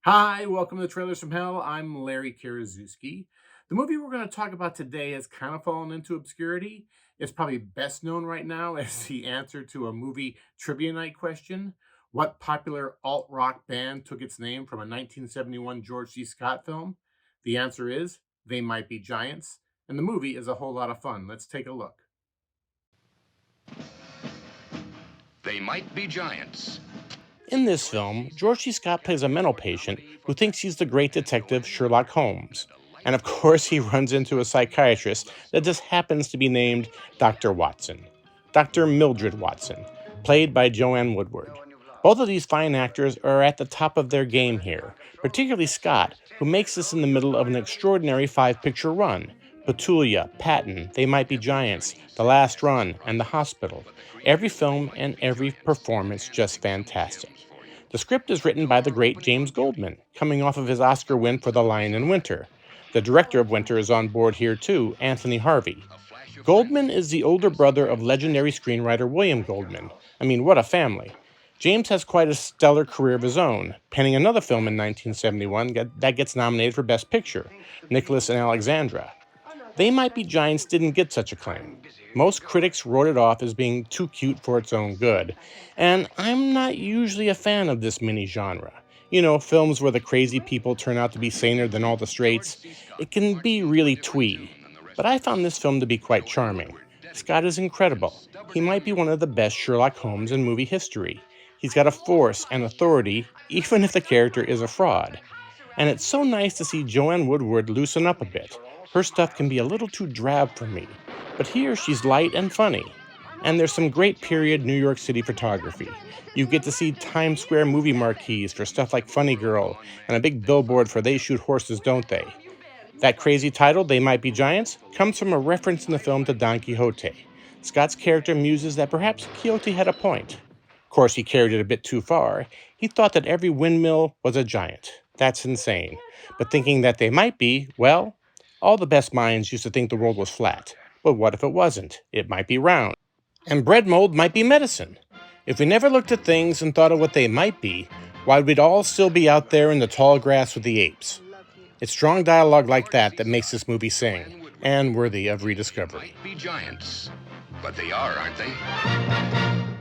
Hi, welcome to Trailers from Hell. I'm Larry Karaszewski. The movie we're going to talk about today has kind of fallen into obscurity. It's probably best known right now as the answer to a movie trivia night question. What popular alt rock band took its name from a 1971 George C. Scott film? The answer is They Might Be Giants, and the movie is a whole lot of fun. Let's take a look. They might be giants. In this film, George C. Scott plays a mental patient who thinks he's the great detective Sherlock Holmes. And of course, he runs into a psychiatrist that just happens to be named Dr. Watson. Dr. Mildred Watson, played by Joanne Woodward. Both of these fine actors are at the top of their game here, particularly Scott, who makes this in the middle of an extraordinary five-picture run. Petulia, Patton, They Might Be Giants, The Last Run, and The Hospital. Every film and every performance just fantastic. The script is written by the great James Goldman, coming off of his Oscar win for The Lion in Winter. The director of Winter is on board here too, Anthony Harvey. Goldman is the older brother of legendary screenwriter William Goldman. I mean, what a family. James has quite a stellar career of his own, penning another film in 1971 that gets nominated for Best Picture, Nicholas and Alexandra. They Might Be Giants didn't get such acclaim. Most critics wrote it off as being too cute for its own good, and I'm not usually a fan of this mini-genre. You know, films where the crazy people turn out to be saner than all the straights. It can be really twee. But I found this film to be quite charming. Scott is incredible. He might be one of the best Sherlock Holmes in movie history. He's got a force and authority, even if the character is a fraud. And it's so nice to see Joanne Woodward loosen up a bit. Her stuff can be a little too drab for me, but here she's light and funny. And there's some great period New York City photography. You get to see Times Square movie marquees for stuff like Funny Girl, and a big billboard for They Shoot Horses, Don't They? That crazy title, They Might Be Giants, comes from a reference in the film to Don Quixote. Scott's character muses that perhaps Quixote had a point. Of course, he carried it a bit too far. He thought that every windmill was a giant. That's insane. But thinking that they might be, well, all the best minds used to think the world was flat. But what if it wasn't? It might be round. And bread mold might be medicine. If we never looked at things and thought of what they might be, why we'd all still be out there in the tall grass with the apes. It's strong dialogue like that that makes this movie sing, and worthy of rediscovery. Might be giants. But they are, aren't they?